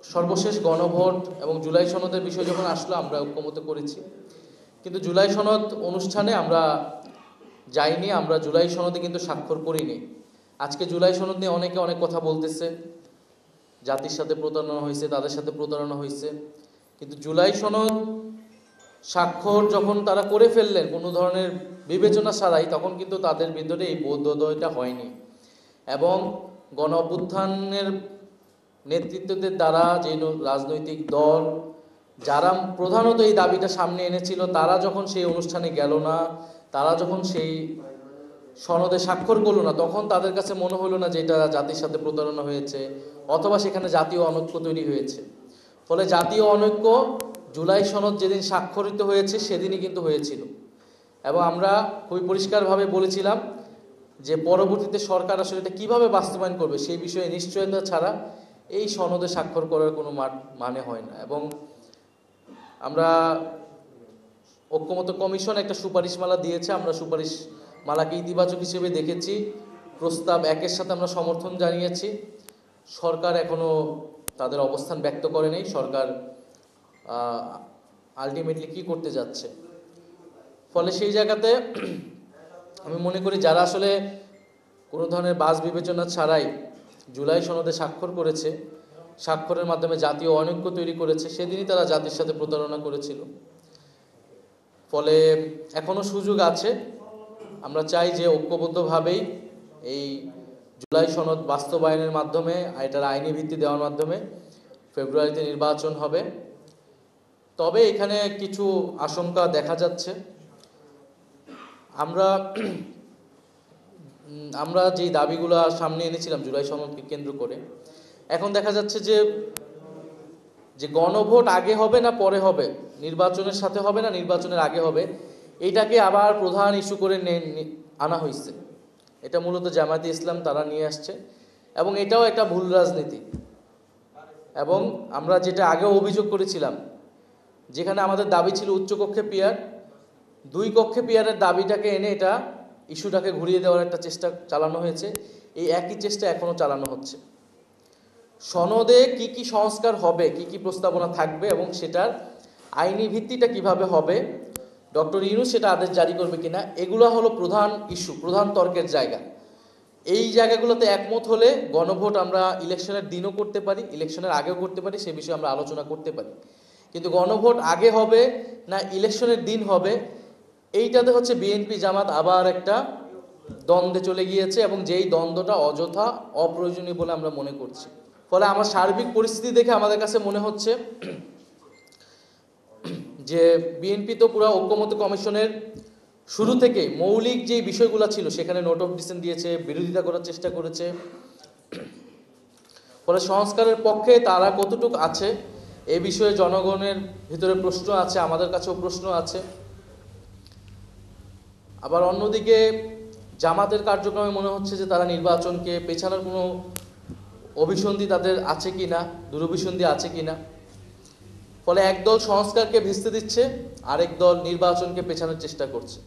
সর্বশেষ গণভোট এবং জুলাই সনদের বিষয় যখন আসলো আমরা ঐক্যমত করেছি, কিন্তু জুলাই সনদ অনুষ্ঠানে আমরা যাইনি, আমরা জুলাই সনদে কিন্তু স্বাক্ষর করিনি। আজকে জুলাই সনদ নিয়ে অনেকে অনেক কথা বলতেছে, জাতির সাথে প্রতারণা হয়েছে, তাদের সাথে প্রতারণা হয়েছে, কিন্তু জুলাই সনদ স্বাক্ষর যখন তারা করে ফেললেন কোনো ধরনের বিবেচনা ছাড়াই, তখন কিন্তু তাদের ভিতরে এই বোধোদয়টা হয়নি। এবং গণ অভ্যুত্থানের নেতৃত্বদের দ্বারা যে রাজনৈতিক দল যারা প্রধানত এই দাবিটা সামনে এনেছিল, তারা যখন সেই অনুষ্ঠানে গেল না, তারা যখন সেই সনদে স্বাক্ষর করলো না, তখন তাদের কাছে মনে হলো না যে এটা জাতির সাথে প্রতারণা হয়েছে, অথবা সেখানে জাতীয় অনৈক্য তৈরি হয়েছে। ফলে জাতীয় অনৈক্য জুলাই সনদ যেদিন স্বাক্ষরিত হয়েছে সেদিনই কিন্তু হয়েছিল। এবং আমরা খুবই পরিষ্কারভাবে বলেছিলাম যে পরবর্তীতে সরকার আসলে এটা কীভাবে বাস্তবায়ন করবে সেই বিষয়ে নিশ্চয়তা ছাড়া এই সনদে স্বাক্ষর করার কোনো মানে হয় না। এবং আমরা ঐক্যমত্য কমিশন একটা সুপারিশমালা দিয়েছে, আমরা সুপারিশমালাকে ইতিবাচক হিসেবে দেখেছি। প্রস্তাব 1-এর সাথে আমরা সমর্থন জানিয়েছি। সরকার এখনও তাদের অবস্থান ব্যক্ত করে নেই, সরকার আলটিমেটলি কী করতে যাচ্ছে। ফলে সেই জায়গাতে আমি মনে করি যারা আসলে কোনো ধরনের বাছ বিবেচনা ছাড়াই জুলাই সনদে স্বাক্ষর করেছে, স্বাক্ষরের মাধ্যমে জাতীয় অনৈক্য তৈরি করেছে, সেদিনই তারা জাতির সাথে প্রতারণা করেছিল। ফলে এখনও সুযোগ আছে। আমরা চাই যে ঐক্যবদ্ধভাবেই এই জুলাই সনদ বাস্তবায়নের মাধ্যমে, এটার আইনি ভিত্তি দেওয়ার মাধ্যমে ফেব্রুয়ারিতে নির্বাচন হবে। তবে এখানে কিছু আশঙ্কা দেখা যাচ্ছে। আমরা যেই দাবিগুলো সামনে এনেছিলাম জুলাই সনদকে কেন্দ্র করে, এখন দেখা যাচ্ছে যে গণভোট আগে হবে না পরে হবে, নির্বাচনের সাথে হবে না নির্বাচনের আগে হবে, এইটাকে আবার প্রধান ইস্যু করে আনা হয়েছে। এটা মূলত জামায়াতে ইসলাম তারা নিয়ে আসছে, এবং এটাও একটা ভুল রাজনীতি। এবং আমরা যেটা আগেও অভিযোগ করেছিলাম, যেখানে আমাদের দাবি ছিল উচ্চকক্ষে পিয়ার, 2 কক্ষে পিয়ারের দাবিটাকে এনে এটা ইস্যুটাকে ঘুরিয়ে দেওয়ার একটা চেষ্টা চালানো হয়েছে। এই একই চেষ্টা এখনও চালানো হচ্ছে। সনদে কি কি সংস্কার হবে, কি কি প্রস্তাবনা থাকবে এবং সেটার আইনি ভিত্তিটা কিভাবে হবে, ডক্টর ইউনূস সেটা আদেশ জারি করবে কিনা, এগুলো হলো প্রধান ইস্যু, প্রধান তর্কের জায়গা। এই জায়গাগুলোতে একমত হলে গণভোট আমরা ইলেকশনের দিনও করতে পারি, ইলেকশনের আগেও করতে পারি, সে বিষয়ে আমরা আলোচনা করতে পারি। কিন্তু গণভোট আগে হবে না ইলেকশনের দিন হবে, এইটাতে হচ্ছে বিএনপি জামাত আবার একটা দ্বন্দ্বে চলে গিয়েছে, এবং যেই দ্বন্দ্বটা অযথা অপ্রয়োজনীয় বলে আমরা মনে করছি। ফলে আমার সার্বিক পরিস্থিতি দেখে আমাদের কাছে মনে হচ্ছে যে বিএনপি তো পুরো ঐক্যমত্য কমিশনের শুরু থেকে মৌলিক যে বিষয়গুলো ছিল সেখানে নোট অফ ডিসেন্ট দিয়েছে, বিরোধিতা করার চেষ্টা করেছে। ফলে সংস্কারের পক্ষে তারা কতটুকু আছে এ বিষয়ে জনগণের ভিতরে প্রশ্ন আছে, আমাদের কাছেও প্রশ্ন আছে। আবার অন্যদিকে জামাতের কার্যক্রমে মনে হচ্ছে যে তারা নির্বাচনকে পেছানোর কোনো অভিসন্ধি তাদের আছে কিনা, দুরভিসন্ধি আছে কিনা। ফলে একদল সংস্কারকে ভেস্তে দিচ্ছে, আরেক দল নির্বাচনকে পেছানোর চেষ্টা করছে।